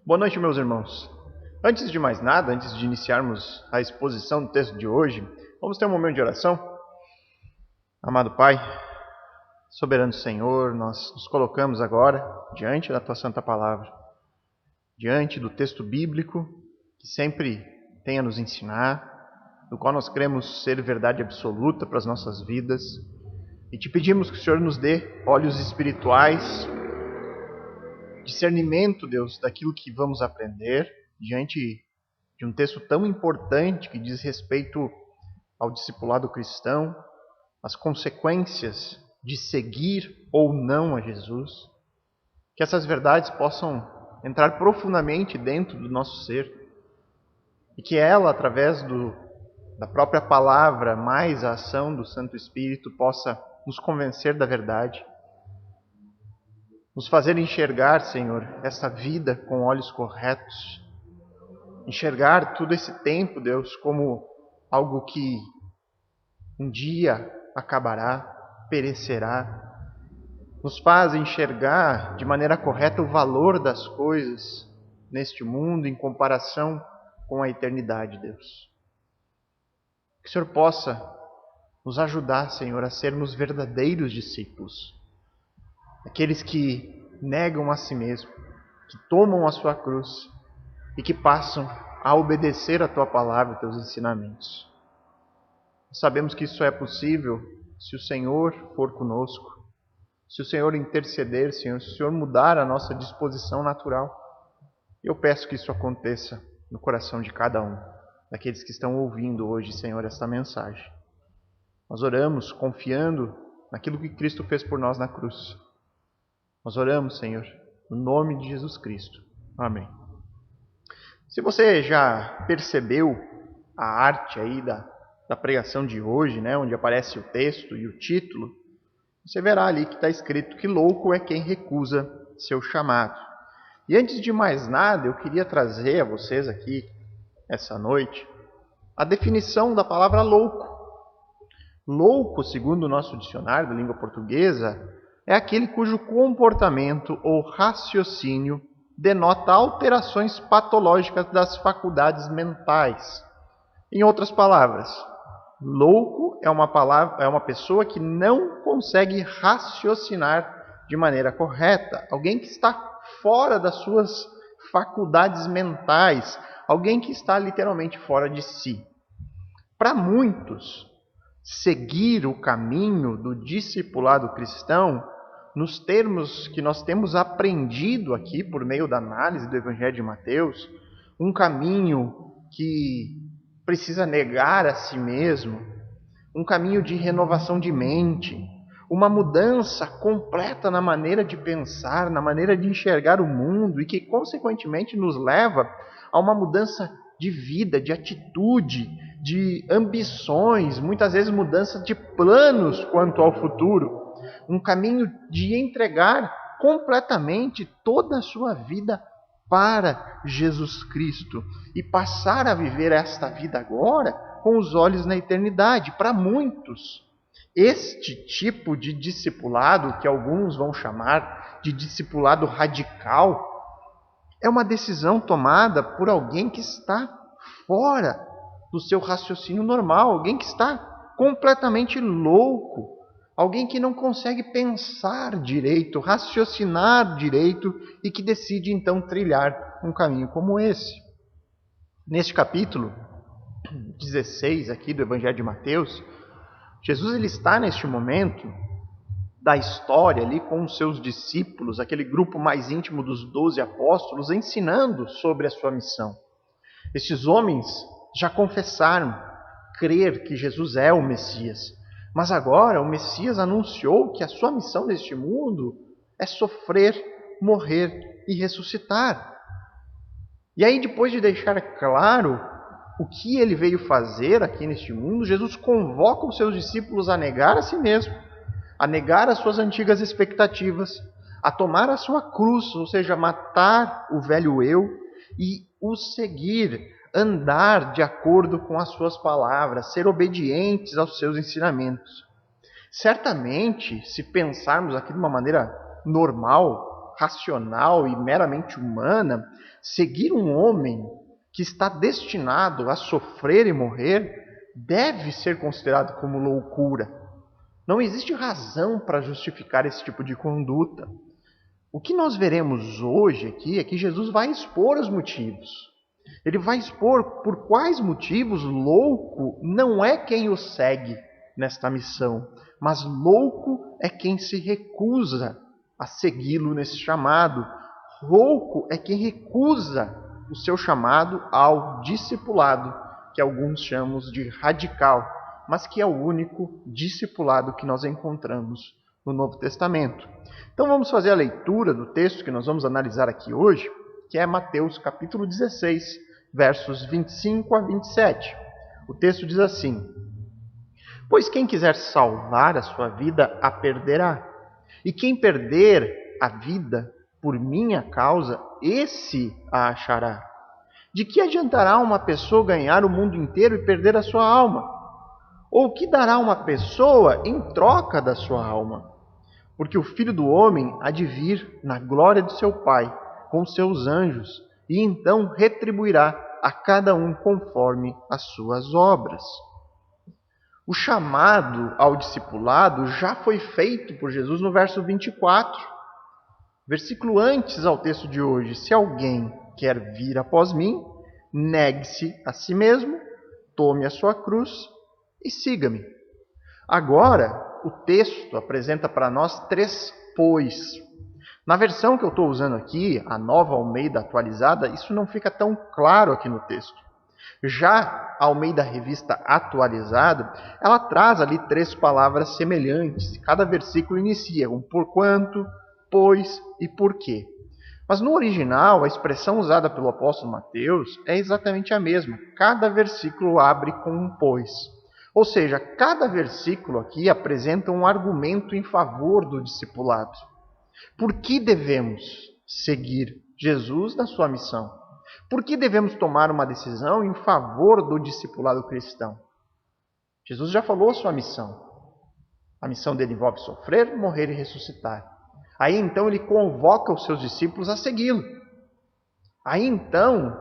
Boa noite, meus irmãos. Antes de mais nada, antes de iniciarmos a exposição do texto de hoje, vamos ter um momento de oração. Amado Pai, soberano Senhor, nós nos colocamos agora diante da Tua Santa Palavra, diante do texto bíblico que sempre tem a nos ensinar, do qual nós cremos ser verdade absoluta para as nossas vidas, e te pedimos que o Senhor nos dê olhos espirituais, discernimento, Deus, daquilo que vamos aprender diante de um texto tão importante que diz respeito ao discipulado cristão, as consequências de seguir ou não a Jesus. Que essas verdades possam entrar profundamente dentro do nosso ser e que ela, através da própria palavra, mais a ação do Santo Espírito, possa nos convencer da verdade, nos fazer enxergar, Senhor, essa vida com olhos corretos, enxergar todo esse tempo, Deus, como algo que um dia acabará, perecerá. Nos faz enxergar de maneira correta o valor das coisas neste mundo em comparação com a eternidade, Deus. Que o Senhor possa nos ajudar, Senhor, a sermos verdadeiros discípulos. Aqueles que negam a si mesmo, que tomam a sua cruz e que passam a obedecer a Tua palavra e Teus ensinamentos. Sabemos que isso é possível se o Senhor for conosco, se o Senhor interceder, Senhor, se o Senhor mudar a nossa disposição natural. Eu peço que isso aconteça no coração de cada um, daqueles que estão ouvindo hoje, Senhor, esta mensagem. Nós oramos confiando naquilo que Cristo fez por nós na cruz. Nós oramos, Senhor, no nome de Jesus Cristo. Amém. Se você já percebeu a arte aí da pregação de hoje, né, onde aparece o texto e o título, você verá ali que está escrito que louco é quem recusa seu chamado. E antes de mais nada, eu queria trazer a vocês aqui, essa noite, a definição da palavra louco. Louco, segundo o nosso dicionário da língua portuguesa, é aquele cujo comportamento ou raciocínio denota alterações patológicas das faculdades mentais. Em outras palavras, louco é uma pessoa que não consegue raciocinar de maneira correta, alguém que está fora das suas faculdades mentais, alguém que está literalmente fora de si. Para muitos, seguir o caminho do discipulado cristão, nos termos que nós temos aprendido aqui por meio da análise do Evangelho de Mateus, um caminho que precisa negar a si mesmo, um caminho de renovação de mente, uma mudança completa na maneira de pensar, na maneira de enxergar o mundo e que, consequentemente, nos leva a uma mudança de vida, de atitude, de ambições, muitas vezes mudança de planos quanto ao futuro. Um caminho de entregar completamente toda a sua vida para Jesus Cristo e passar a viver esta vida agora com os olhos na eternidade. Para muitos, este tipo de discipulado, que alguns vão chamar de discipulado radical, é uma decisão tomada por alguém que está fora do seu raciocínio normal, alguém que está completamente louco, alguém que não consegue pensar direito, raciocinar direito e que decide então trilhar um caminho como esse. Neste capítulo 16 aqui do Evangelho de Mateus, Jesus ele está neste momento da história ali com os seus discípulos, aquele grupo mais íntimo dos 12 apóstolos, ensinando sobre a sua missão. Estes homens já confessaram crer que Jesus é o Messias, mas agora o Messias anunciou que a sua missão neste mundo é sofrer, morrer e ressuscitar. E aí, depois de deixar claro o que ele veio fazer aqui neste mundo, Jesus convoca os seus discípulos a negar a si mesmo, a negar as suas antigas expectativas, a tomar a sua cruz, ou seja, matar o velho eu e o seguir, andar de acordo com as suas palavras, ser obedientes aos seus ensinamentos. Certamente, se pensarmos aqui de uma maneira normal, racional e meramente humana, seguir um homem que está destinado a sofrer e morrer deve ser considerado como loucura. Não existe razão para justificar esse tipo de conduta. O que nós veremos hoje aqui é que Jesus vai expor os motivos. Ele vai expor por quais motivos louco não é quem o segue nesta missão, mas louco é quem se recusa a segui-lo nesse chamado. Louco é quem recusa o seu chamado ao discipulado, que alguns chamam de radical, mas que é o único discipulado que nós encontramos no Novo Testamento. Então vamos fazer a leitura do texto que nós vamos analisar aqui hoje, que é Mateus capítulo 16, versos 25 a 27. O texto diz assim: Pois quem quiser salvar a sua vida, a perderá. E quem perder a vida por minha causa, esse a achará. De que adiantará uma pessoa ganhar o mundo inteiro e perder a sua alma? Ou o que dará uma pessoa em troca da sua alma? Porque o Filho do Homem há de vir na glória de seu Pai, com seus anjos, e então retribuirá a cada um conforme as suas obras. O chamado ao discipulado já foi feito por Jesus no verso 24, versículo antes ao texto de hoje. Se alguém quer vir após mim, negue-se a si mesmo, tome a sua cruz e siga-me. Agora, o texto apresenta para nós 3 pois. Na versão que eu estou usando aqui, a Nova Almeida atualizada, isso não fica tão claro aqui no texto. Já a Almeida Revista Atualizada, ela traz ali 3 palavras semelhantes. Cada versículo inicia com porquanto, pois e porquê. Mas no original, a expressão usada pelo apóstolo Mateus é exatamente a mesma. Cada versículo abre com um pois. Ou seja, cada versículo aqui apresenta um argumento em favor do discipulado. Por que devemos seguir Jesus na sua missão? Por que devemos tomar uma decisão em favor do discipulado cristão? Jesus já falou a sua missão. A missão dele envolve sofrer, morrer e ressuscitar. Aí então ele convoca os seus discípulos a segui-lo. Aí então,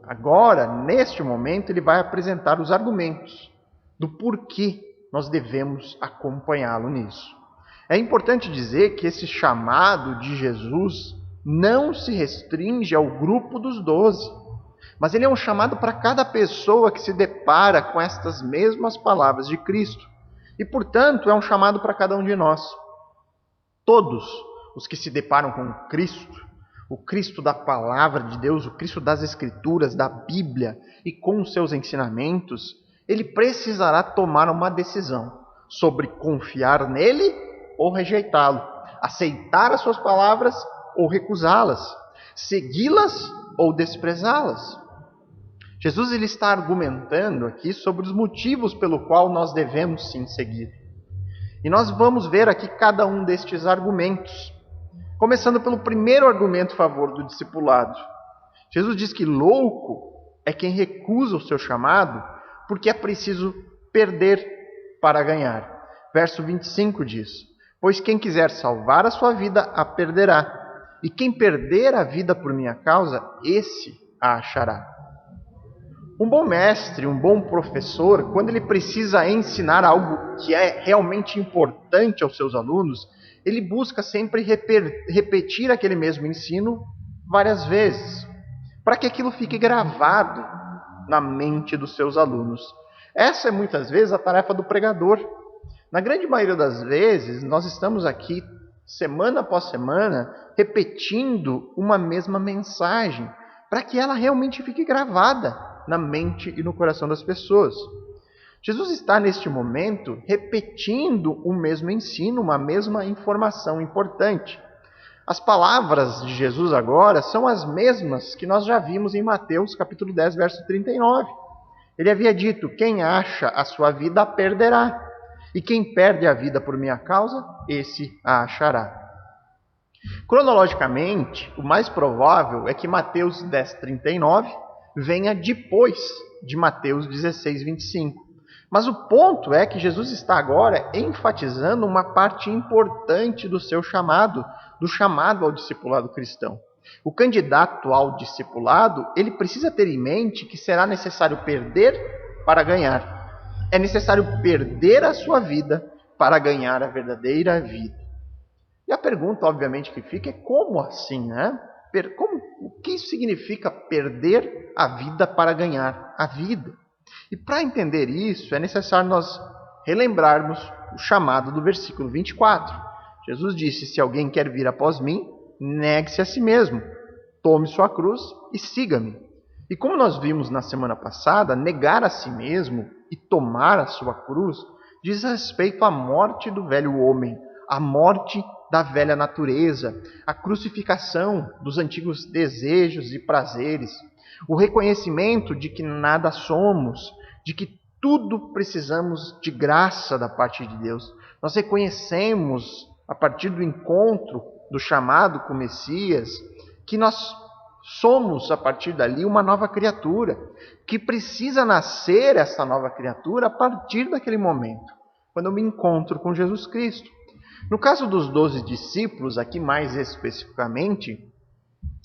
agora, neste momento, ele vai apresentar os argumentos do porquê nós devemos acompanhá-lo nisso. É importante dizer que esse chamado de Jesus não se restringe ao grupo dos 12, mas ele é um chamado para cada pessoa que se depara com estas mesmas palavras de Cristo. E, portanto, é um chamado para cada um de nós. Todos os que se deparam com Cristo, o Cristo da Palavra de Deus, o Cristo das Escrituras, da Bíblia e com os seus ensinamentos, ele precisará tomar uma decisão sobre confiar nele ou rejeitá-lo, aceitar as suas palavras ou recusá-las, segui-las ou desprezá-las. Jesus ele está argumentando aqui sobre os motivos pelo qual nós devemos sim seguir. E nós vamos ver aqui cada um destes argumentos, começando pelo primeiro argumento a favor do discipulado. Jesus diz que louco é quem recusa o seu chamado porque é preciso perder para ganhar. Verso 25 diz: Pois quem quiser salvar a sua vida, a perderá. E quem perder a vida por minha causa, esse a achará. Um bom mestre, um bom professor, quando ele precisa ensinar algo que é realmente importante aos seus alunos, ele busca sempre repetir aquele mesmo ensino várias vezes, para que aquilo fique gravado na mente dos seus alunos. Essa é muitas vezes a tarefa do pregador. Na grande maioria das vezes, nós estamos aqui, semana após semana, repetindo uma mesma mensagem, para que ela realmente fique gravada na mente e no coração das pessoas. Jesus está, neste momento, repetindo o mesmo ensino, uma mesma informação importante. As palavras de Jesus agora são as mesmas que nós já vimos em Mateus capítulo 10, verso 39. Ele havia dito: quem acha a sua vida a perderá, e quem perde a vida por minha causa, esse a achará. Cronologicamente, o mais provável é que Mateus 10, 39 venha depois de Mateus 16, 25. Mas o ponto é que Jesus está agora enfatizando uma parte importante do seu chamado, do chamado ao discipulado cristão. O candidato ao discipulado, ele precisa ter em mente que será necessário perder para ganhar. É necessário perder a sua vida para ganhar a verdadeira vida. E a pergunta, obviamente, que fica é como assim, né? O que isso significa perder a vida para ganhar a vida? E para entender isso, é necessário nós relembrarmos o chamado do versículo 24. Jesus disse: se alguém quer vir após mim, negue-se a si mesmo, tome sua cruz e siga-me. E como nós vimos na semana passada, negar a si mesmo e tomar a sua cruz diz respeito à morte do velho homem, à morte da velha natureza, a crucificação dos antigos desejos e prazeres, o reconhecimento de que nada somos, de que tudo precisamos de graça da parte de Deus. Nós reconhecemos, a partir do encontro do chamado com o Messias, que nós somos, a partir dali, uma nova criatura, que precisa nascer essa nova criatura a partir daquele momento, quando eu me encontro com Jesus Cristo. No caso dos 12 discípulos, aqui mais especificamente,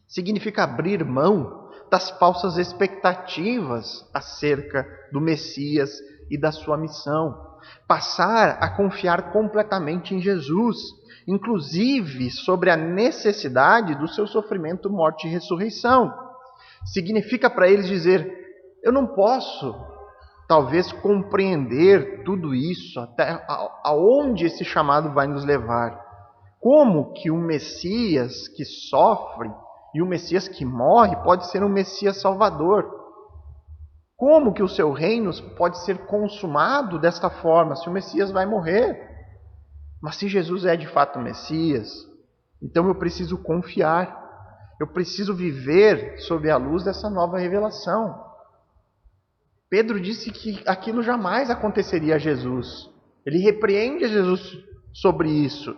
significa abrir mão das falsas expectativas acerca do Messias e da sua missão. Passar a confiar completamente em Jesus, inclusive sobre a necessidade do seu sofrimento, morte e ressurreição. Significa para eles dizer: eu não posso talvez compreender tudo isso, até aonde esse chamado vai nos levar. Como que um Messias que sofre e um Messias que morre pode ser um Messias salvador? Como que o seu reino pode ser consumado desta forma, se o Messias vai morrer? Mas se Jesus é de fato o Messias, então eu preciso confiar. Eu preciso viver sob a luz dessa nova revelação. Pedro disse que aquilo jamais aconteceria a Jesus. Ele repreende a Jesus sobre isso.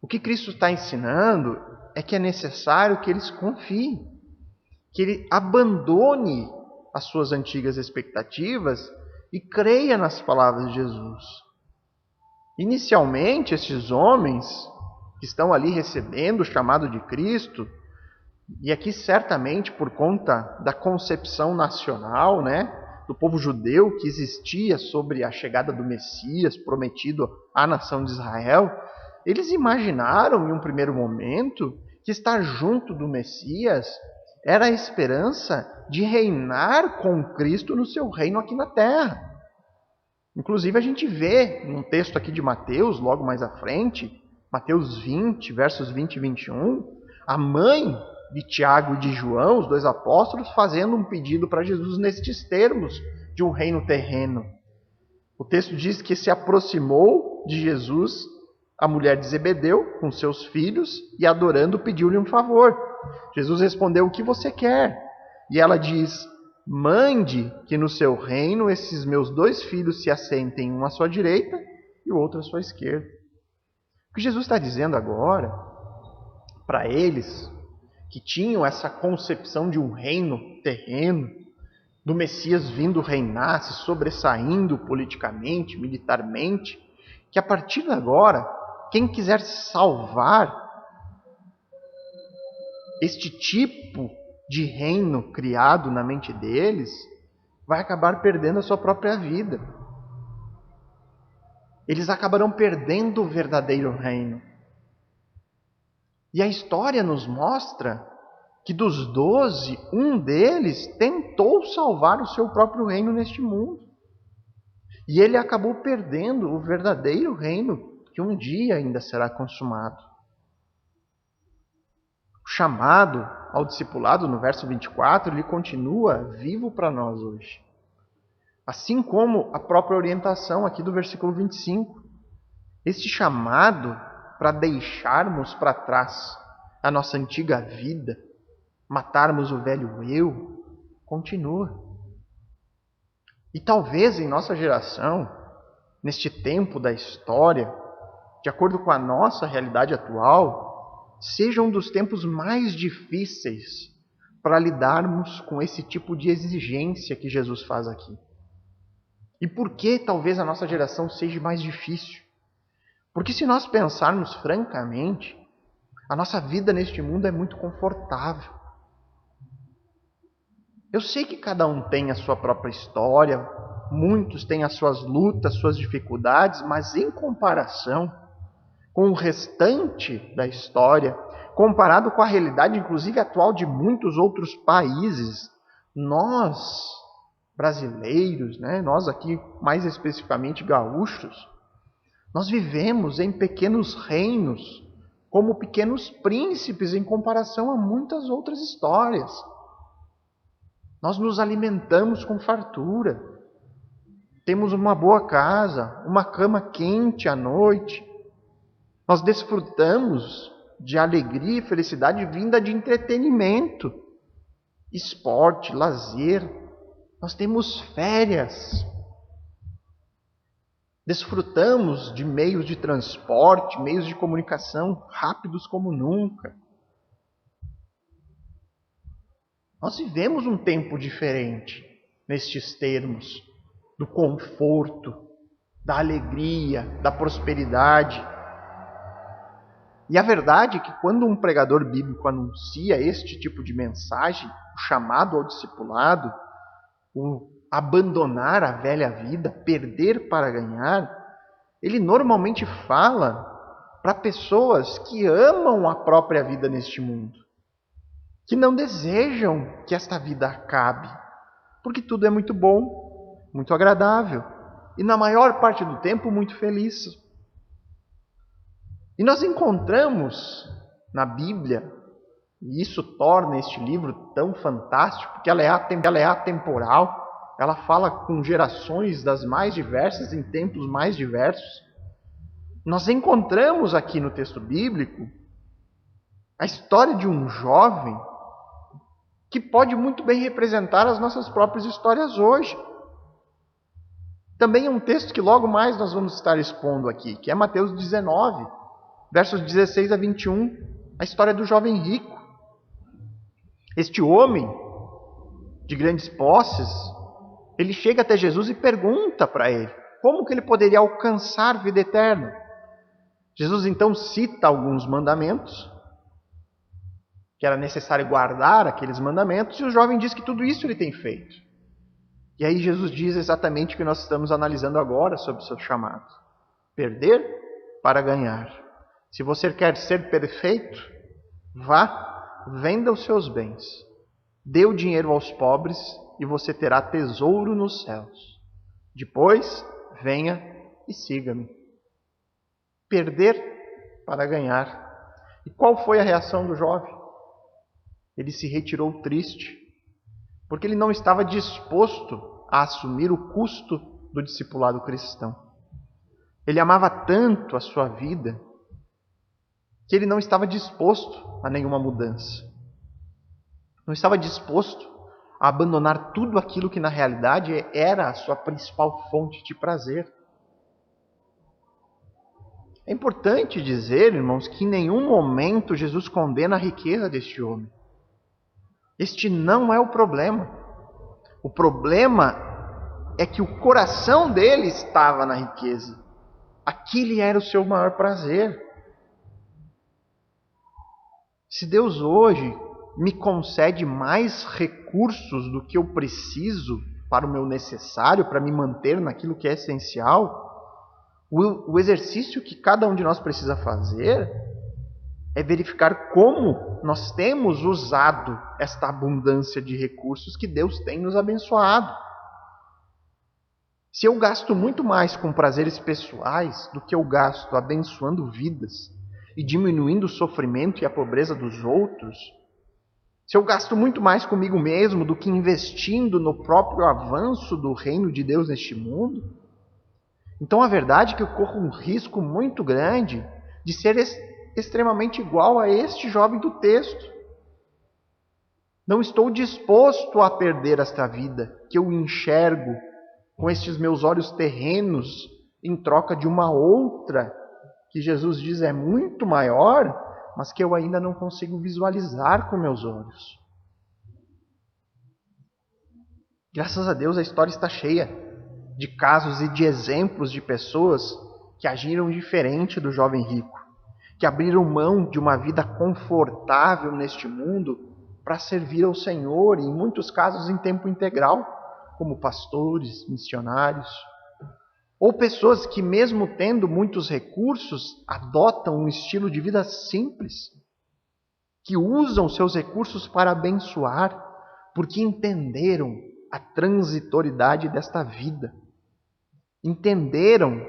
O que Cristo está ensinando é que é necessário que eles confiem, que ele abandone as suas antigas expectativas e creia nas palavras de Jesus. Inicialmente, esses homens que estão ali recebendo o chamado de Cristo, e aqui certamente por conta da concepção nacional, do povo judeu que existia sobre a chegada do Messias prometido à nação de Israel, eles imaginaram em um primeiro momento que estar junto do Messias era a esperança de reinar com Cristo no seu reino aqui na terra. Inclusive a gente vê num texto aqui de Mateus, logo mais à frente, Mateus 20, versos 20 e 21, a mãe de Tiago e de João, os dois apóstolos, fazendo um pedido para Jesus nestes termos de um reino terreno. O texto diz que se aproximou de Jesus a mulher de Zebedeu com seus filhos e, adorando, pediu-lhe um favor. Jesus respondeu: o que você quer? E ela diz: mande que no seu reino esses meus 2 filhos se assentem, um à sua direita e o outro à sua esquerda. O que Jesus está dizendo agora, para eles que tinham essa concepção de um reino terreno, do Messias vindo reinar, se sobressaindo politicamente, militarmente, que a partir de agora, quem quiser salvar este tipo de reino criado na mente deles, vai acabar perdendo a sua própria vida. Eles acabarão perdendo o verdadeiro reino. E a história nos mostra que dos 12, um deles tentou salvar o seu próprio reino neste mundo. E ele acabou perdendo o verdadeiro reino que um dia ainda será consumado. O chamado ao discipulado, no verso 24, ele continua vivo para nós hoje. Assim como a própria orientação aqui do versículo 25. Este chamado para deixarmos para trás a nossa antiga vida, matarmos o velho eu, continua. E talvez em nossa geração, neste tempo da história, de acordo com a nossa realidade atual, seja um dos tempos mais difíceis para lidarmos com esse tipo de exigência que Jesus faz aqui. E por que talvez a nossa geração seja mais difícil? Porque se nós pensarmos francamente, a nossa vida neste mundo é muito confortável. Eu sei que cada um tem a sua própria história, muitos têm as suas lutas, suas dificuldades, mas em comparação com o restante da história, comparado com a realidade, inclusive atual, de muitos outros países, nós, brasileiros, nós aqui mais especificamente gaúchos, nós vivemos em pequenos reinos, como pequenos príncipes em comparação a muitas outras histórias. Nós nos alimentamos com fartura, temos uma boa casa, uma cama quente à noite. Nós desfrutamos de alegria e felicidade vinda de entretenimento, esporte, lazer. Nós temos férias. Desfrutamos de meios de transporte, meios de comunicação rápidos como nunca. Nós vivemos um tempo diferente nestes termos do conforto, da alegria, da prosperidade. E a verdade é que quando um pregador bíblico anuncia este tipo de mensagem, o chamado ao discipulado, o abandonar a velha vida, perder para ganhar, ele normalmente fala para pessoas que amam a própria vida neste mundo, que não desejam que esta vida acabe, porque tudo é muito bom, muito agradável e na maior parte do tempo muito feliz. E nós encontramos na Bíblia, e isso torna este livro tão fantástico, porque ela é atemporal, ela fala com gerações das mais diversas, em tempos mais diversos. Nós encontramos aqui no texto bíblico a história de um jovem que pode muito bem representar as nossas próprias histórias hoje. Também é um texto que logo mais nós vamos estar expondo aqui, que é Mateus 19, versos 16 a 21, a história do jovem rico. Este homem de grandes posses, ele chega até Jesus e pergunta para ele como que ele poderia alcançar vida eterna. Jesus então cita alguns mandamentos, que era necessário guardar aqueles mandamentos, e o jovem diz que tudo isso ele tem feito. E aí Jesus diz exatamente o que nós estamos analisando agora sobre o seu chamado: perder para ganhar. Se você quer ser perfeito, vá, venda os seus bens, dê o dinheiro aos pobres e você terá tesouro nos céus. Depois, venha e siga-me. Perder para ganhar. E qual foi a reação do jovem? Ele se retirou triste, porque ele não estava disposto a assumir o custo do discipulado cristão. Ele amava tanto a sua vida que ele não estava disposto a nenhuma mudança. Não estava disposto a abandonar tudo aquilo que na realidade era a sua principal fonte de prazer. É importante dizer, irmãos, que em nenhum momento Jesus condena a riqueza deste homem. Este não é o problema. O problema é que o coração dele estava na riqueza. Aquele era o seu maior prazer. Se Deus hoje me concede mais recursos do que eu preciso para o meu necessário, para me manter naquilo que é essencial, o exercício que cada um de nós precisa fazer é verificar como nós temos usado esta abundância de recursos que Deus tem nos abençoado. Se eu gasto muito mais com prazeres pessoais do que eu gasto abençoando vidas e diminuindo o sofrimento e a pobreza dos outros, se eu gasto muito mais comigo mesmo do que investindo no próprio avanço do reino de Deus neste mundo, então a verdade é que eu corro um risco muito grande de ser extremamente igual a este jovem do texto. Não estou disposto a perder esta vida que eu enxergo com estes meus olhos terrenos em troca de uma outra que Jesus diz é muito maior, mas que eu ainda não consigo visualizar com meus olhos. Graças a Deus a história está cheia de casos e de exemplos de pessoas que agiram diferente do jovem rico, que abriram mão de uma vida confortável neste mundo para servir ao Senhor, e em muitos casos em tempo integral, como pastores, missionários, ou pessoas que, mesmo tendo muitos recursos, adotam um estilo de vida simples, que usam seus recursos para abençoar, porque entenderam a transitoriedade desta vida, entenderam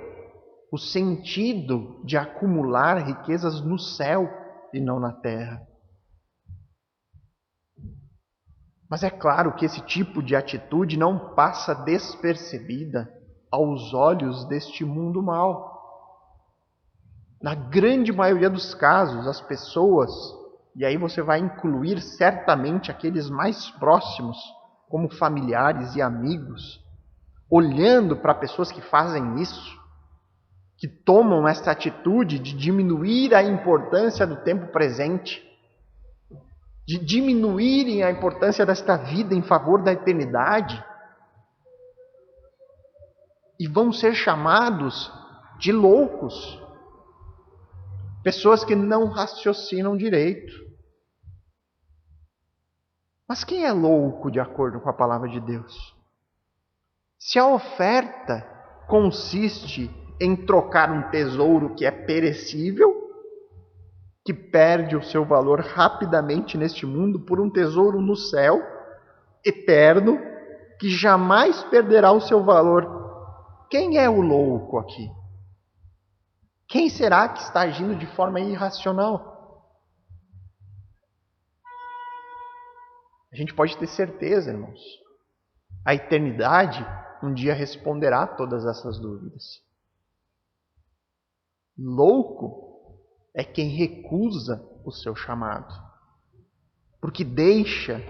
o sentido de acumular riquezas no céu e não na terra. Mas é claro que esse tipo de atitude não passa despercebida aos olhos deste mundo mau. Na grande maioria dos casos, as pessoas, e aí você vai incluir certamente aqueles mais próximos, como familiares e amigos, olhando para pessoas que fazem isso, que tomam essa atitude de diminuir a importância do tempo presente, de diminuírem a importância desta vida em favor da eternidade, e vão ser chamados de loucos, pessoas que não raciocinam direito. Mas quem é louco de acordo com a palavra de Deus? Se a oferta consiste em trocar um tesouro que é perecível, que perde o seu valor rapidamente neste mundo, por um tesouro no céu, eterno, que jamais perderá o seu valor, quem é o louco aqui? Quem será que está agindo de forma irracional? A gente pode ter certeza, irmãos, a eternidade um dia responderá a todas essas dúvidas. Louco é quem recusa o seu chamado, porque deixa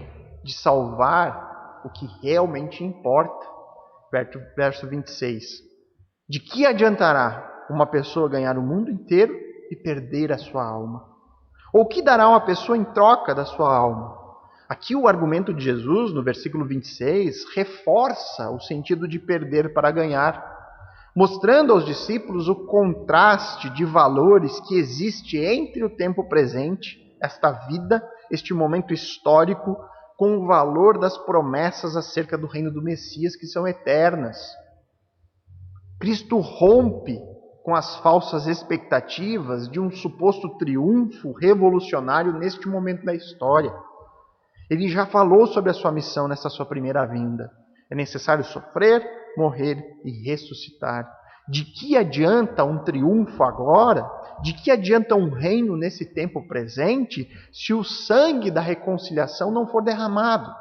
de salvar o que realmente importa. Verso 26. De que adiantará uma pessoa ganhar o mundo inteiro e perder a sua alma? Ou que dará uma pessoa em troca da sua alma? Aqui o argumento de Jesus, no versículo 26, reforça o sentido de perder para ganhar, mostrando aos discípulos o contraste de valores que existe entre o tempo presente, esta vida, este momento histórico, com o valor das promessas acerca do reino do Messias, que são eternas. Cristo rompe com as falsas expectativas de um suposto triunfo revolucionário neste momento da história. Ele já falou sobre a sua missão nessa sua primeira vinda. É necessário sofrer, morrer e ressuscitar. De que adianta um triunfo agora? De que adianta um reino nesse tempo presente se o sangue da reconciliação não for derramado?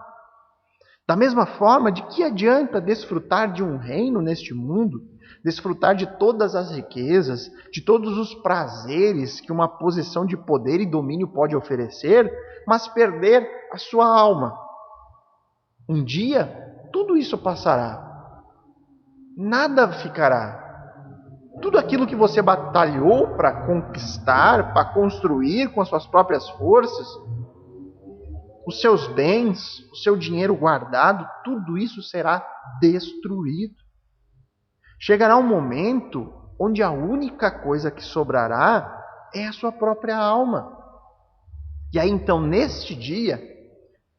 Da mesma forma, de que adianta desfrutar de um reino neste mundo, desfrutar de todas as riquezas, de todos os prazeres que uma posição de poder e domínio pode oferecer, mas perder a sua alma? Um dia, tudo isso passará. Nada ficará. Tudo aquilo que você batalhou para conquistar, para construir com as suas próprias forças, os seus bens, o seu dinheiro guardado, tudo isso será destruído. Chegará um momento onde a única coisa que sobrará é a sua própria alma. E aí então, neste dia,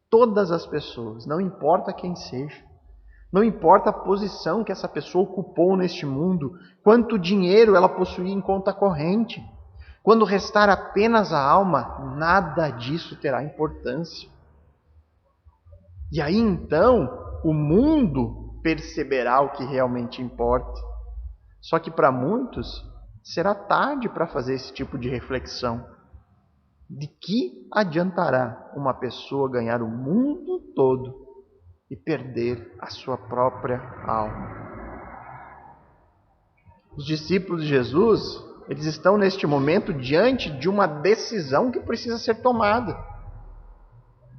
todas as pessoas, não importa quem seja, não importa a posição que essa pessoa ocupou neste mundo, quanto dinheiro ela possuía em conta corrente, quando restar apenas a alma, nada disso terá importância. E aí então, o mundo perceberá o que realmente importa. Só que para muitos, será tarde para fazer esse tipo de reflexão. De que adiantará uma pessoa ganhar o mundo todo e perder a sua própria alma? Os discípulos de Jesus, eles estão neste momento diante de uma decisão que precisa ser tomada.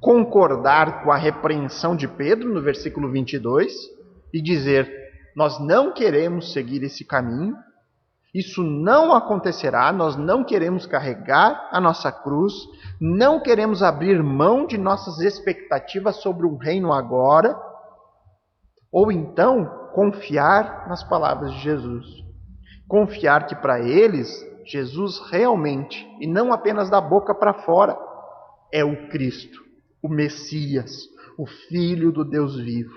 Concordar com a repreensão de Pedro no versículo 22 e dizer: nós não queremos seguir esse caminho, isso não acontecerá, nós não queremos carregar a nossa cruz, não queremos abrir mão de nossas expectativas sobre o reino agora, Ou então, confiar nas palavras de Jesus. Confiar que para eles, Jesus realmente, e não apenas da boca para fora, é o Cristo, o Messias, o Filho do Deus vivo.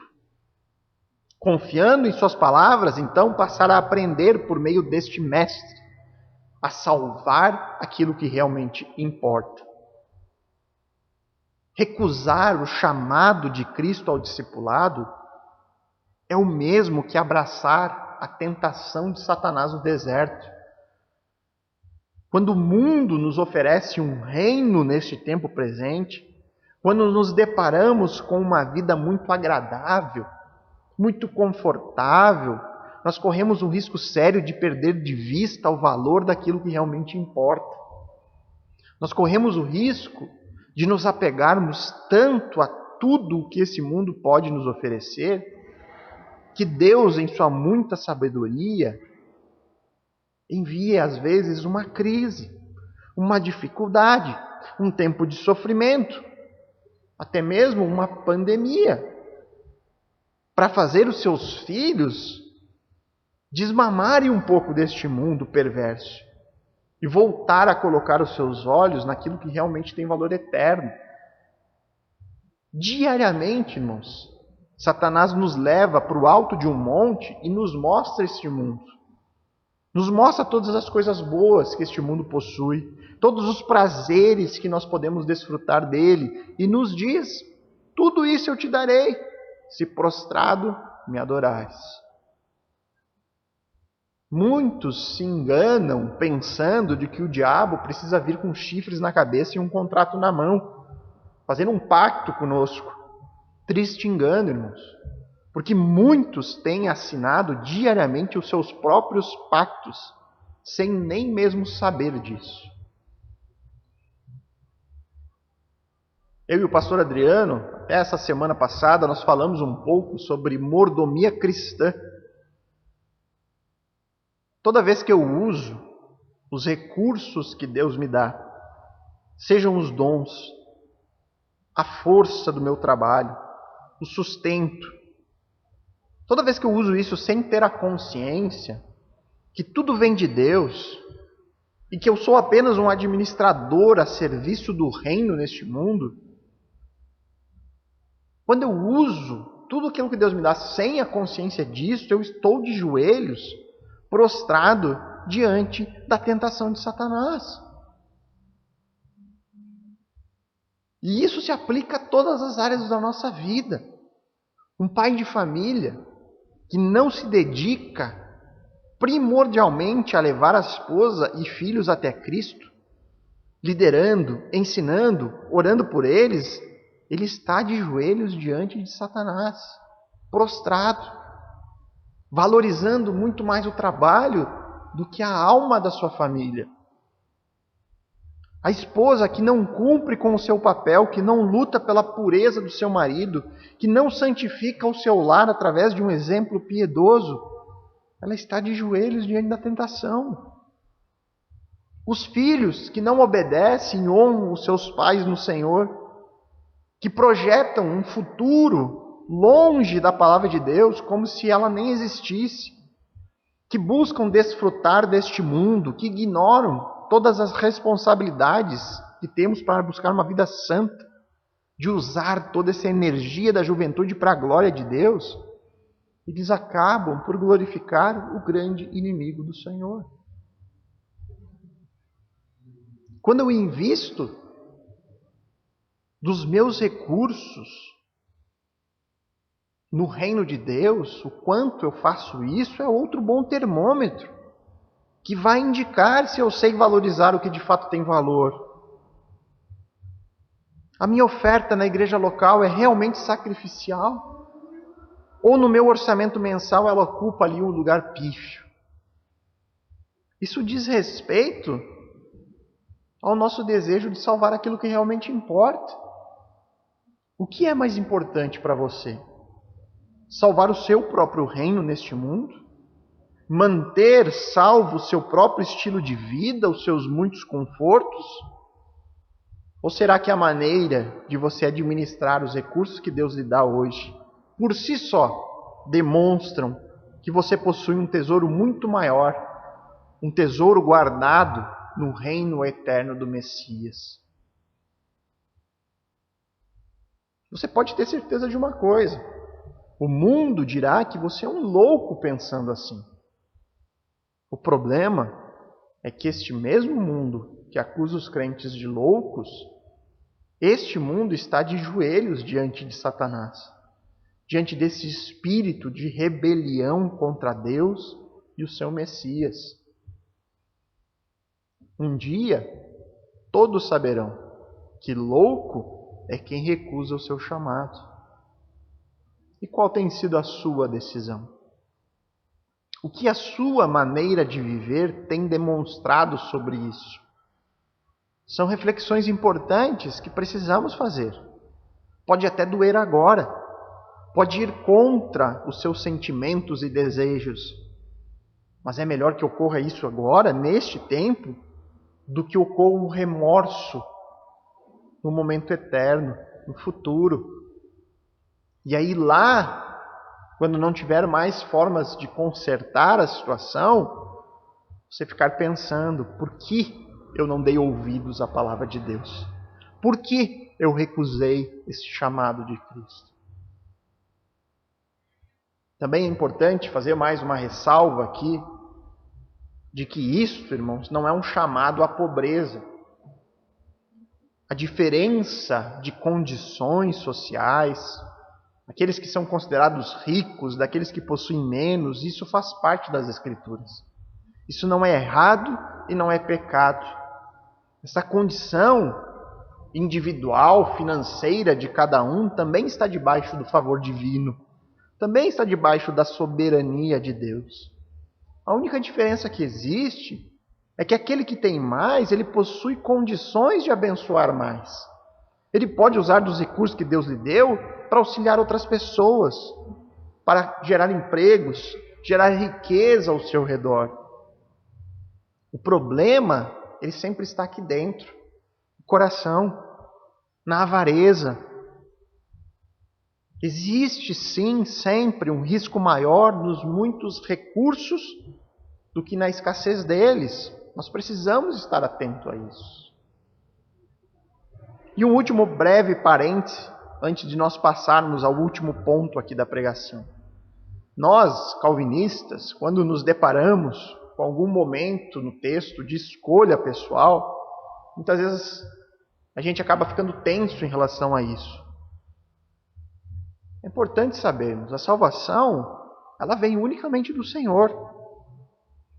Confiando em suas palavras, então, passar a aprender por meio deste Mestre, a salvar aquilo que realmente importa. Recusar o chamado de Cristo ao discipulado é o mesmo que abraçar a tentação de Satanás no deserto. Quando o mundo nos oferece um reino neste tempo presente, quando nos deparamos com uma vida muito agradável, muito confortável, nós corremos um risco sério de perder de vista o valor daquilo que realmente importa. Nós corremos o risco de nos apegarmos tanto a tudo o que esse mundo pode nos oferecer, que Deus, em sua muita sabedoria, envia às vezes uma crise, uma dificuldade, um tempo de sofrimento, até mesmo uma pandemia, para fazer os seus filhos desmamarem um pouco deste mundo perverso e voltar a colocar os seus olhos naquilo que realmente tem valor eterno. Diariamente, irmãos, Satanás nos leva para o alto de um monte e nos mostra este mundo. Nos mostra todas as coisas boas que este mundo possui, todos os prazeres que nós podemos desfrutar dele, e nos diz: tudo isso eu te darei, se prostrado me adorares. Muitos se enganam pensando de que o diabo precisa vir com chifres na cabeça e um contrato na mão, fazendo um pacto conosco. Triste engano, irmãos, porque muitos têm assinado diariamente os seus próprios pactos, sem nem mesmo saber disso. Eu e o pastor Adriano, até essa semana passada, nós falamos um pouco sobre mordomia cristã. Toda vez que eu uso os recursos que Deus me dá, sejam os dons, a força do meu trabalho, o sustento, toda vez que eu uso isso sem ter a consciência que tudo vem de Deus e que eu sou apenas um administrador a serviço do reino neste mundo, quando eu uso tudo aquilo que Deus me dá sem a consciência disso, eu estou de joelhos, prostrado diante da tentação de Satanás. E isso se aplica a todas as áreas da nossa vida. Um pai de família que não se dedica primordialmente a levar a esposa e filhos até Cristo, liderando, ensinando, orando por eles, ele está de joelhos diante de Satanás, prostrado, valorizando muito mais o trabalho do que a alma da sua família. A esposa que não cumpre com o seu papel, que não luta pela pureza do seu marido, que não santifica o seu lar através de um exemplo piedoso, ela está de joelhos diante da tentação. Os filhos que não obedecem e honram os seus pais no Senhor, que projetam um futuro longe da palavra de Deus, como se ela nem existisse, que buscam desfrutar deste mundo, que ignoram todas as responsabilidades que temos para buscar uma vida santa, de usar toda essa energia da juventude para a glória de Deus, eles acabam por glorificar o grande inimigo do Senhor. Quando eu invisto dos meus recursos no reino de Deus, o quanto eu faço isso é outro bom termômetro, que vai indicar se eu sei valorizar o que de fato tem valor. A minha oferta na igreja local é realmente sacrificial? Ou no meu orçamento mensal ela ocupa ali um lugar pífio? Isso diz respeito ao nosso desejo de salvar aquilo que realmente importa. O que é mais importante para você? Salvar o seu próprio reino neste mundo? Manter salvo o seu próprio estilo de vida, os seus muitos confortos? Ou será que a maneira de você administrar os recursos que Deus lhe dá hoje, por si só, demonstram que você possui um tesouro muito maior, um tesouro guardado no reino eterno do Messias. Você pode ter certeza de uma coisa: o mundo dirá que você é um louco pensando assim. O problema é que este mesmo mundo que acusa os crentes de loucos, este mundo está de joelhos diante de Satanás, diante desse espírito de rebelião contra Deus e o seu Messias. Um dia, todos saberão que louco é quem recusa o seu chamado. E qual tem sido a sua decisão? O que a sua maneira de viver tem demonstrado sobre isso? São reflexões importantes que precisamos fazer. Pode até doer agora. Pode ir contra os seus sentimentos e desejos. Mas é melhor que ocorra isso agora, neste tempo, do que ocorra um remorso no momento eterno, no futuro. E aí lá, quando não tiver mais formas de consertar a situação, você ficar pensando: por que eu não dei ouvidos à palavra de Deus? Por que eu recusei esse chamado de Cristo? Também é importante fazer mais uma ressalva aqui, de que isso, irmãos, não é um chamado à pobreza. A diferença de condições sociais, aqueles que são considerados ricos, daqueles que possuem menos, isso faz parte das Escrituras. Isso não é errado e não é pecado. Essa condição individual, financeira de cada um também está debaixo do favor divino. Também está debaixo da soberania de Deus. A única diferença que existe é que aquele que tem mais, ele possui condições de abençoar mais. Ele pode usar dos recursos que Deus lhe deu para auxiliar outras pessoas, para gerar empregos, gerar riqueza ao seu redor. O problema, ele sempre está aqui dentro, no coração, na avareza. Existe sim sempre um risco maior nos muitos recursos do que na escassez deles. Nós precisamos estar atentos a isso. E um último breve parêntese, antes de nós passarmos ao último ponto aqui da pregação. Nós, calvinistas, quando nos deparamos com algum momento no texto de escolha pessoal, muitas vezes a gente acaba ficando tenso em relação a isso. É importante sabermos, a salvação, ela vem unicamente do Senhor.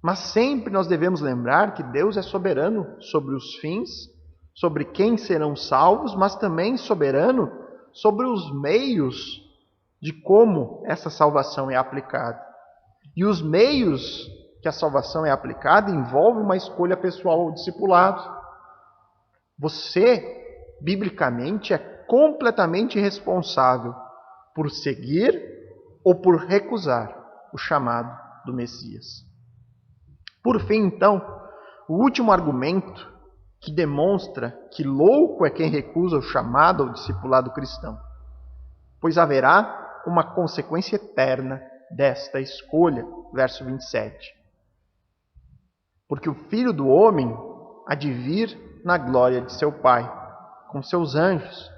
Mas sempre nós devemos lembrar que Deus é soberano sobre os fins, sobre quem serão salvos, mas também soberano sobre os meios de como essa salvação é aplicada. E os meios que a salvação é aplicada envolvem uma escolha pessoal ao discipulado. Você, biblicamente, é completamente responsável por seguir ou por recusar o chamado do Messias. Por fim, então, o último argumento que demonstra que louco é quem recusa o chamado ao discipulado cristão, pois haverá uma consequência eterna desta escolha. Verso 27. Porque o Filho do Homem há de vir na glória de seu Pai, com seus anjos,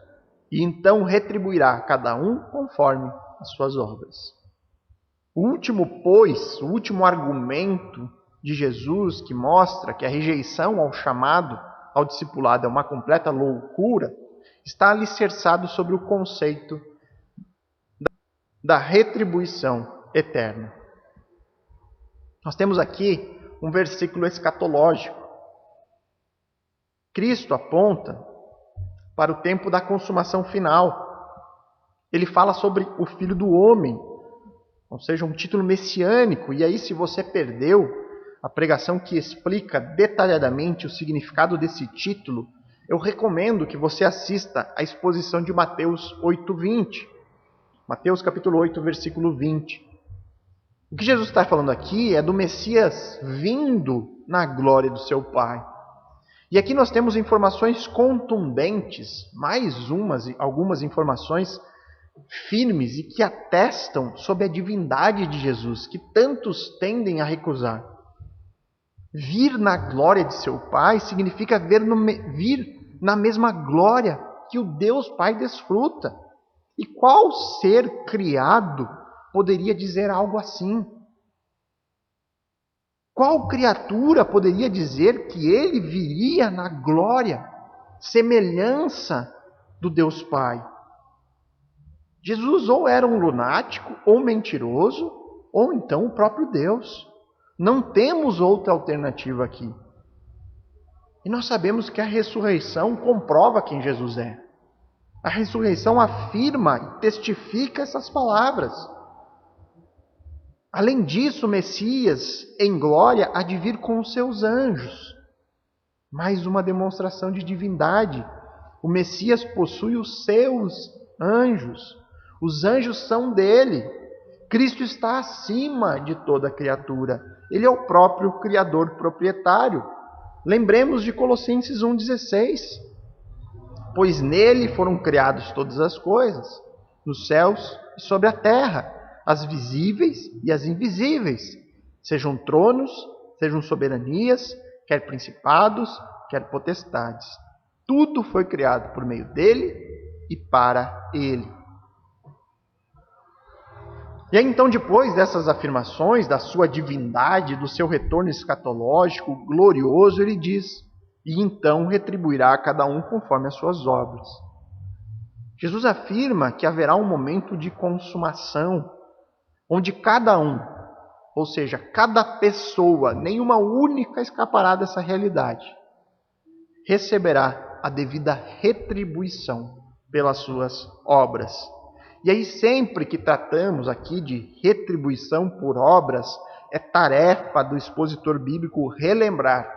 e então retribuirá cada um conforme as suas obras. O último argumento de Jesus que mostra que a rejeição ao chamado ao discipulado é uma completa loucura, está alicerçado sobre o conceito da retribuição eterna. Nós temos aqui um versículo escatológico. Cristo aponta para o tempo da consumação final. Ele fala sobre o Filho do Homem, ou seja, um título messiânico. E aí, se você perdeu a pregação que explica detalhadamente o significado desse título, eu recomendo que você assista à exposição de Mateus 8:20. Mateus capítulo 8, versículo 20. O que Jesus está falando aqui é do Messias vindo na glória do seu Pai. E aqui nós temos informações contundentes, algumas informações firmes e que atestam sobre a divindade de Jesus, que tantos tendem a recusar. Vir na glória de seu Pai significa vir na mesma glória que o Deus Pai desfruta. E qual ser criado poderia dizer algo assim? Qual criatura poderia dizer que ele viria na glória, semelhança do Deus Pai? Jesus ou era um lunático, ou mentiroso, ou então o próprio Deus. Não temos outra alternativa aqui. E nós sabemos que a ressurreição comprova quem Jesus é. A ressurreição afirma e testifica essas palavras. Além disso, o Messias, em glória, há de vir com os seus anjos. Mais uma demonstração de divindade. O Messias possui os seus anjos. Os anjos são dele. Cristo está acima de toda criatura. Ele é o próprio Criador proprietário. Lembremos de Colossenses 1,16. Pois nele foram criadas todas as coisas, nos céus e sobre a terra, as visíveis e as invisíveis, sejam tronos, sejam soberanias, quer principados, quer potestades. Tudo foi criado por meio dele e para ele. E aí, então, depois dessas afirmações da sua divindade, do seu retorno escatológico glorioso, ele diz: e então retribuirá a cada um conforme as suas obras. Jesus afirma que haverá um momento de consumação, onde cada um, ou seja, cada pessoa, nenhuma única escapará dessa realidade, receberá a devida retribuição pelas suas obras. E aí, sempre que tratamos aqui de retribuição por obras, é tarefa do expositor bíblico relembrar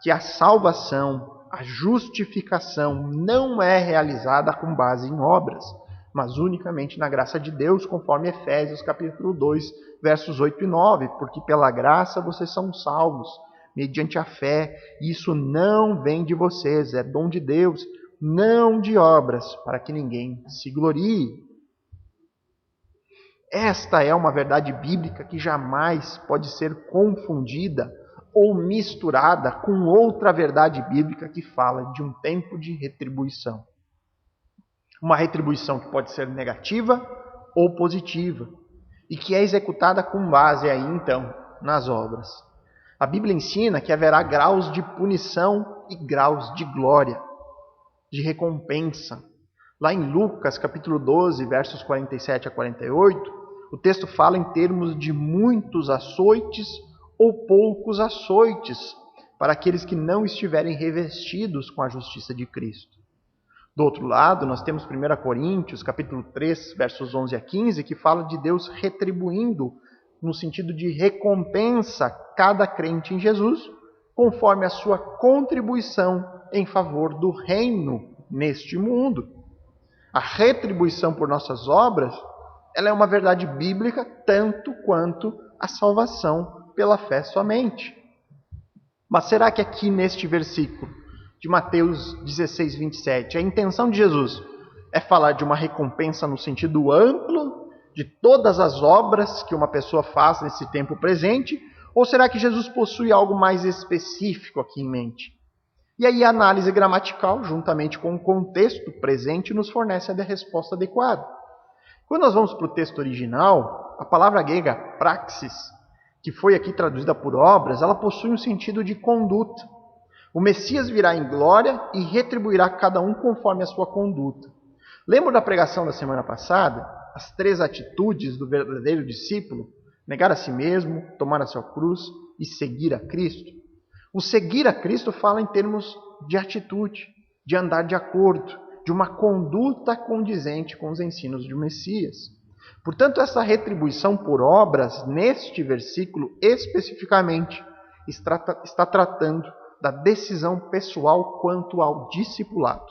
que a salvação, a justificação não é realizada com base em obras, mas unicamente na graça de Deus, conforme Efésios capítulo 2, versos 8 e 9, porque pela graça vocês são salvos, mediante a fé, e isso não vem de vocês, é dom de Deus, não de obras, para que ninguém se glorie. Esta é uma verdade bíblica que jamais pode ser confundida ou misturada com outra verdade bíblica que fala de um tempo de retribuição. Uma retribuição que pode ser negativa ou positiva e que é executada com base aí, então, nas obras. A Bíblia ensina que haverá graus de punição e graus de glória, de recompensa. Lá em Lucas, capítulo 12, versos 47 a 48, o texto fala em termos de muitos açoites ou poucos açoites para aqueles que não estiverem revestidos com a justiça de Cristo. Do outro lado, nós temos 1 Coríntios, capítulo 3, versos 11 a 15, que fala de Deus retribuindo, no sentido de recompensa, cada crente em Jesus, conforme a sua contribuição em favor do reino neste mundo. A retribuição por nossas obras, ela é uma verdade bíblica tanto quanto a salvação pela fé somente. Mas será que aqui neste versículo de Mateus 16, 27, a intenção de Jesus é falar de uma recompensa no sentido amplo de todas as obras que uma pessoa faz nesse tempo presente? Ou será que Jesus possui algo mais específico aqui em mente? E aí a análise gramatical, juntamente com o contexto presente, nos fornece a resposta adequada. Quando nós vamos para o texto original, a palavra grega praxis, que foi aqui traduzida por obras, ela possui um sentido de conduta. O Messias virá em glória e retribuirá cada um conforme a sua conduta. Lembra da pregação da semana passada? As 3 atitudes do verdadeiro discípulo: negar a si mesmo, tomar a sua cruz e seguir a Cristo. O seguir a Cristo fala em termos de atitude, de andar de acordo, de uma conduta condizente com os ensinos do Messias. Portanto, essa retribuição por obras, neste versículo especificamente, está tratando da decisão pessoal quanto ao discipulado.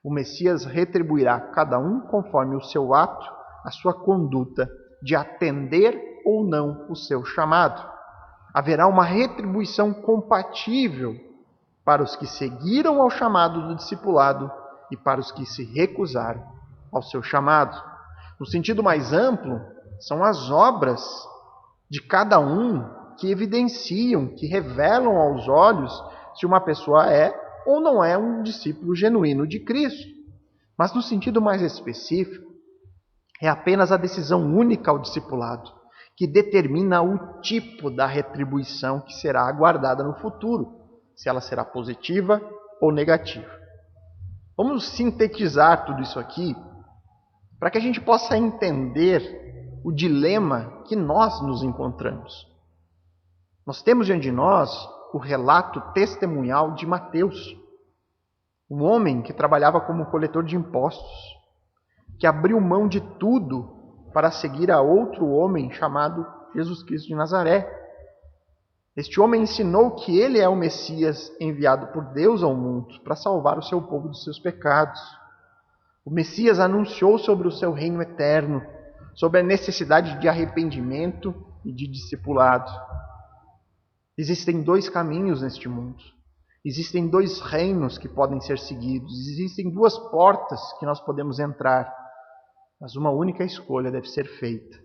O Messias retribuirá cada um conforme o seu ato, a sua conduta de atender ou não o seu chamado. Haverá uma retribuição compatível para os que seguiram ao chamado do discipulado e para os que se recusaram ao seu chamado. No sentido mais amplo, são as obras de cada um que evidenciam, que revelam aos olhos se uma pessoa é ou não é um discípulo genuíno de Cristo. Mas no sentido mais específico, é apenas a decisão única ao discipulado que determina o tipo da retribuição que será aguardada no futuro, se ela será positiva ou negativa. Vamos sintetizar tudo isso aqui para que a gente possa entender o dilema que nós nos encontramos. Nós temos diante de nós o relato testemunhal de Mateus, um homem que trabalhava como coletor de impostos, que abriu mão de tudo para seguir a outro homem chamado Jesus Cristo de Nazaré. Este homem ensinou que ele é o Messias enviado por Deus ao mundo para salvar o seu povo dos seus pecados. O Messias anunciou sobre o seu reino eterno, sobre a necessidade de arrependimento e de discipulado. Existem dois caminhos neste mundo. Existem dois reinos que podem ser seguidos. Existem duas portas que nós podemos entrar. Mas uma única escolha deve ser feita.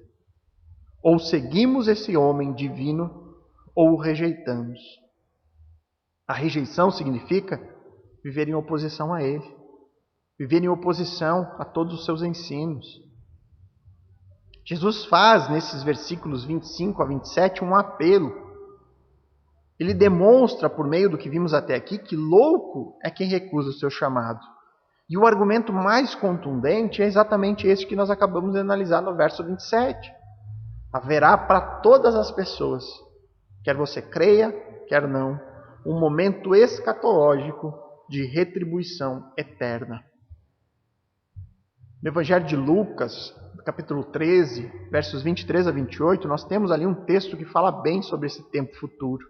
Ou seguimos esse homem divino, ou o rejeitamos. A rejeição significa viver em oposição a ele. Viver em oposição a todos os seus ensinos. Jesus faz, nesses versículos 25 a 27, um apelo. Ele demonstra, por meio do que vimos até aqui, que louco é quem recusa o seu chamado. E o argumento mais contundente é exatamente esse que nós acabamos de analisar no verso 27. Haverá para todas as pessoas, quer você creia, quer não, um momento escatológico de retribuição eterna. No Evangelho de Lucas, capítulo 13, versos 23 a 28, nós temos ali um texto que fala bem sobre esse tempo futuro.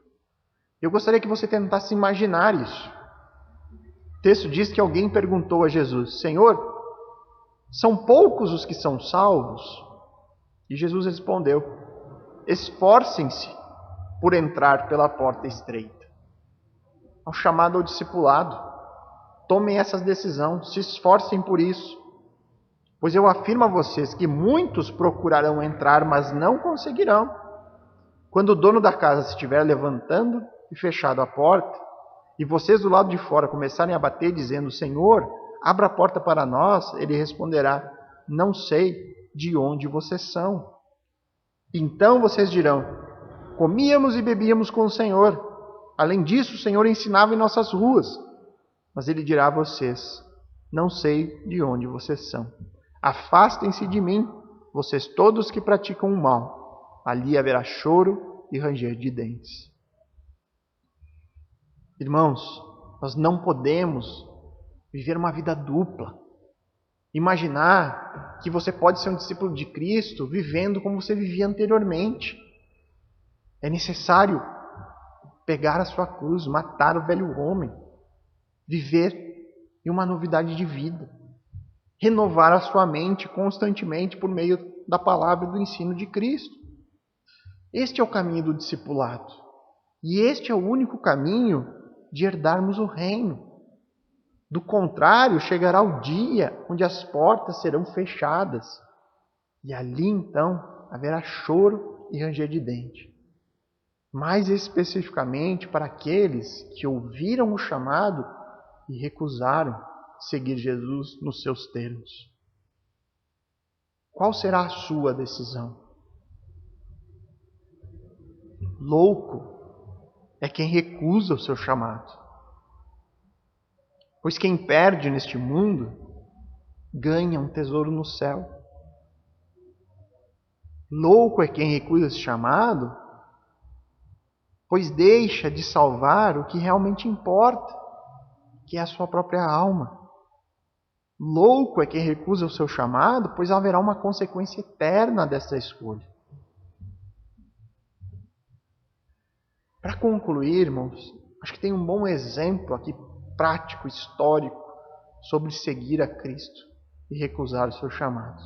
Eu gostaria que você tentasse imaginar isso. O texto diz que alguém perguntou a Jesus: Senhor, são poucos os que são salvos? E Jesus respondeu: esforcem-se por entrar pela porta estreita. É um chamado ao discipulado. Tomem essa decisão, se esforcem por isso. Pois eu afirmo a vocês que muitos procurarão entrar, mas não conseguirão. Quando o dono da casa estiver levantando e fechado a porta, e vocês do lado de fora começarem a bater dizendo: Senhor, abra a porta para nós, ele responderá: não sei de onde vocês são. Então vocês dirão: comíamos e bebíamos com o Senhor. Além disso, o Senhor ensinava em nossas ruas. Mas ele dirá a vocês: não sei de onde vocês são. Afastem-se de mim, vocês todos que praticam o mal. Ali haverá choro e ranger de dentes. Irmãos, nós não podemos viver uma vida dupla. Imaginar que você pode ser um discípulo de Cristo vivendo como você vivia anteriormente. É necessário pegar a sua cruz, matar o velho homem, viver em uma novidade de vida, renovar a sua mente constantemente por meio da palavra e do ensino de Cristo. Este é o caminho do discipulado. E este é o único caminho de herdarmos o reino. Do contrário, chegará o dia onde as portas serão fechadas. E ali, então, haverá choro e ranger de dente. Mais especificamente para aqueles que ouviram o chamado e recusaram seguir Jesus nos seus termos. Qual será a sua decisão? Louco é quem recusa o seu chamado. Pois quem perde neste mundo ganha um tesouro no céu. Louco é quem recusa esse chamado, pois deixa de salvar o que realmente importa, que é a sua própria alma. Louco é quem recusa o seu chamado, pois haverá uma consequência eterna dessa escolha. Para concluir, irmãos, acho que tem um bom exemplo aqui, prático, histórico, sobre seguir a Cristo e recusar o seu chamado.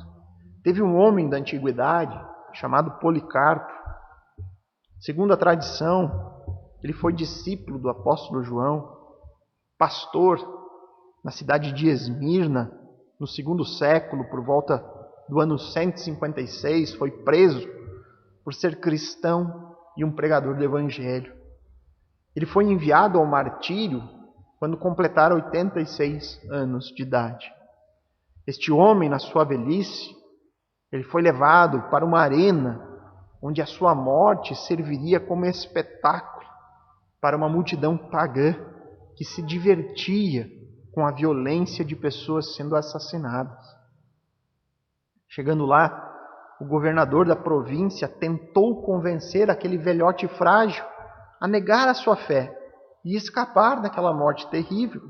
Teve um homem da antiguidade chamado Policarpo. Segundo a tradição, ele foi discípulo do apóstolo João, pastor na cidade de Esmirna, no 2º século, por volta do ano 156, foi preso por ser cristão e um pregador do Evangelho. Ele foi enviado ao martírio quando completara 86 anos de idade. Este homem, na sua velhice, ele foi levado para uma arena onde a sua morte serviria como espetáculo para uma multidão pagã que se divertia com a violência de pessoas sendo assassinadas. Chegando lá, o governador da província tentou convencer aquele velhote frágil a negar a sua fé e escapar daquela morte terrível.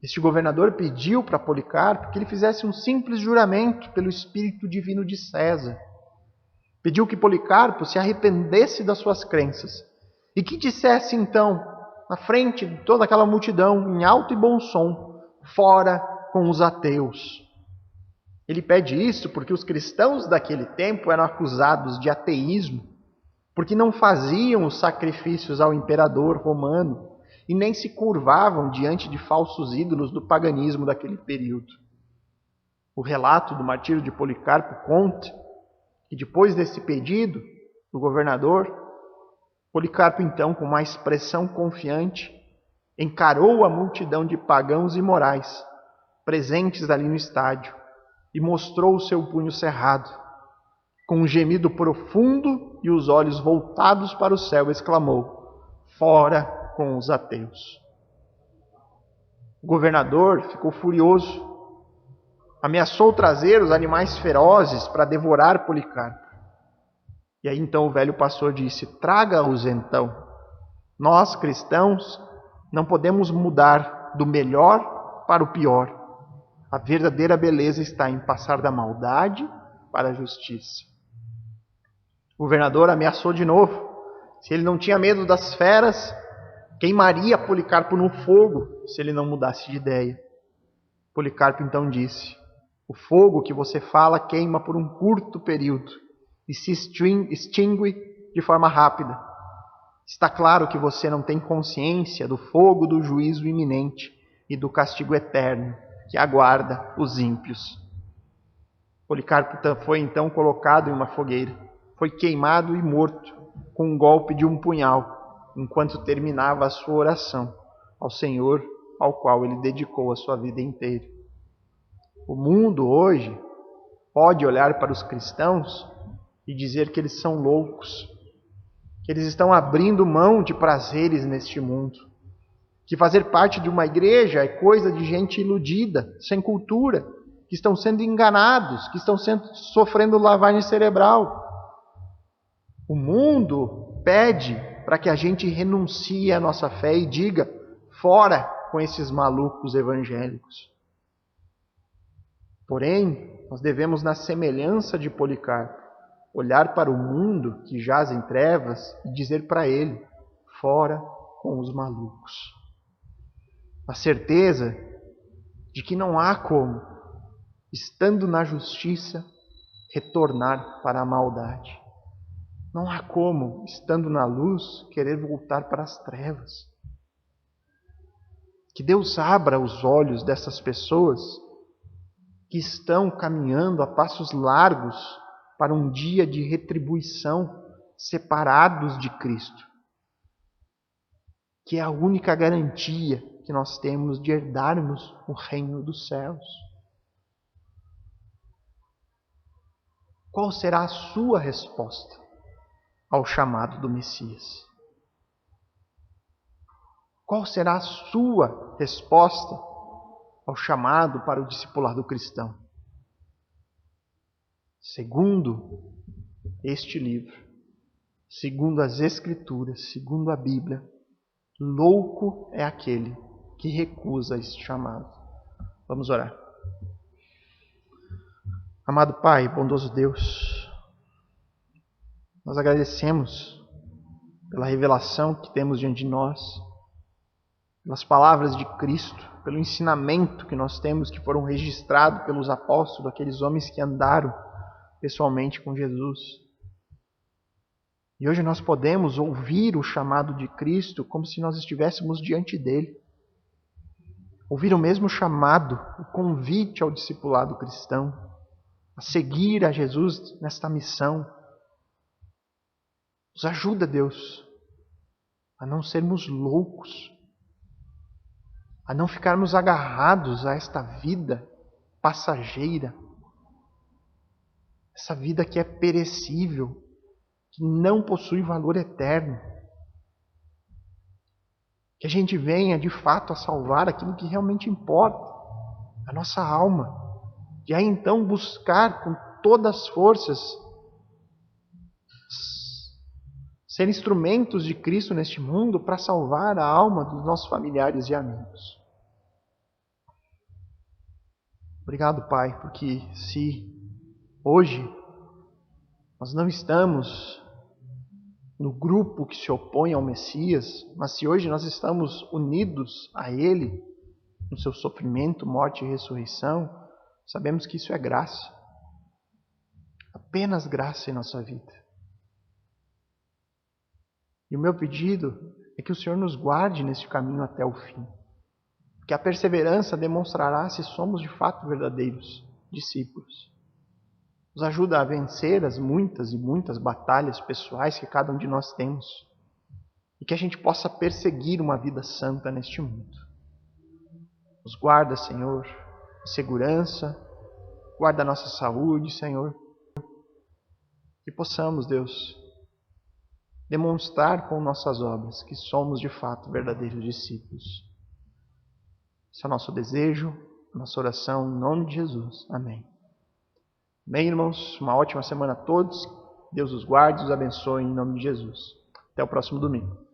Este governador pediu para Policarpo que ele fizesse um simples juramento pelo Espírito Divino de César. Pediu que Policarpo se arrependesse das suas crenças e que dissesse então, na frente de toda aquela multidão, em alto e bom som, fora com os ateus. Ele pede isso porque os cristãos daquele tempo eram acusados de ateísmo, porque não faziam os sacrifícios ao imperador romano e nem se curvavam diante de falsos ídolos do paganismo daquele período. O relato do martírio de Policarpo conta que depois desse pedido do governador, Policarpo então, com uma expressão confiante, encarou a multidão de pagãos e morais presentes ali no estádio e mostrou o seu punho cerrado. Com um gemido profundo e os olhos voltados para o céu, exclamou: fora com os ateus. O governador ficou furioso. Ameaçou trazer os animais ferozes para devorar Policarpo. E aí então o velho pastor disse: traga-os então. Nós, cristãos, não podemos mudar do melhor para o pior. A verdadeira beleza está em passar da maldade para a justiça. O governador ameaçou de novo. Se ele não tinha medo das feras, queimaria Policarpo no fogo se ele não mudasse de ideia. Policarpo então disse: o fogo que você fala queima por um curto período e se extingue de forma rápida. Está claro que você não tem consciência do fogo do juízo iminente e do castigo eterno que aguarda os ímpios. Policarpo foi então colocado em uma fogueira, foi queimado e morto com um golpe de um punhal, enquanto terminava a sua oração ao Senhor, ao qual ele dedicou a sua vida inteira. O mundo hoje pode olhar para os cristãos e dizer que eles são loucos, que eles estão abrindo mão de prazeres neste mundo, que fazer parte de uma igreja é coisa de gente iludida, sem cultura, que estão sendo enganados, que estão sofrendo lavagem cerebral. O mundo pede para que a gente renuncie à nossa fé e diga: fora com esses malucos evangélicos. Porém, nós devemos, na semelhança de Policarpo, olhar para o mundo que jaz em trevas e dizer para ele: fora com os malucos. A certeza de que não há como, estando na justiça, retornar para a maldade. Não há como, estando na luz, querer voltar para as trevas. Que Deus abra os olhos dessas pessoas que estão caminhando a passos largos para um dia de retribuição, separados de Cristo, que é a única garantia que nós temos de herdarmos o reino dos céus. Qual será a sua resposta ao chamado do Messias? Qual será a sua resposta ao chamado para o discipulado cristão? Segundo este livro, segundo as Escrituras, segundo a Bíblia, louco é aquele que recusa este chamado. Vamos orar. Amado Pai, bondoso Deus, nós agradecemos pela revelação que temos diante de nós, pelas palavras de Cristo, pelo ensinamento que nós temos, que foram registrados pelos apóstolos, aqueles homens que andaram pessoalmente com Jesus. E hoje nós podemos ouvir o chamado de Cristo como se nós estivéssemos diante dele. Ouvir o mesmo chamado, o convite ao discipulado cristão, a seguir a Jesus nesta missão. Nos ajuda, Deus, a não sermos loucos, a não ficarmos agarrados a esta vida passageira, essa vida que é perecível, que não possui valor eterno. Que a gente venha de fato a salvar aquilo que realmente importa, a nossa alma. E aí então buscar com todas as forças ser instrumentos de Cristo neste mundo para salvar a alma dos nossos familiares e amigos. Obrigado, Pai, porque se hoje nós não estamos no grupo que se opõe ao Messias, mas se hoje nós estamos unidos a Ele, no seu sofrimento, morte e ressurreição, sabemos que isso é graça. Apenas graça em nossa vida. E o meu pedido é que o Senhor nos guarde nesse caminho até o fim. Que a perseverança demonstrará se somos de fato verdadeiros discípulos. Nos ajuda a vencer as muitas e muitas batalhas pessoais que cada um de nós temos. E que a gente possa perseguir uma vida santa neste mundo. Nos guarda, Senhor, em segurança. Guarda a nossa saúde, Senhor. Que possamos, Deus, demonstrar com nossas obras que somos de fato verdadeiros discípulos. Esse é o nosso desejo, a nossa oração, em nome de Jesus. Amém. Bem, irmãos, uma ótima semana a todos. Deus os guarde e os abençoe em nome de Jesus. Até o próximo domingo.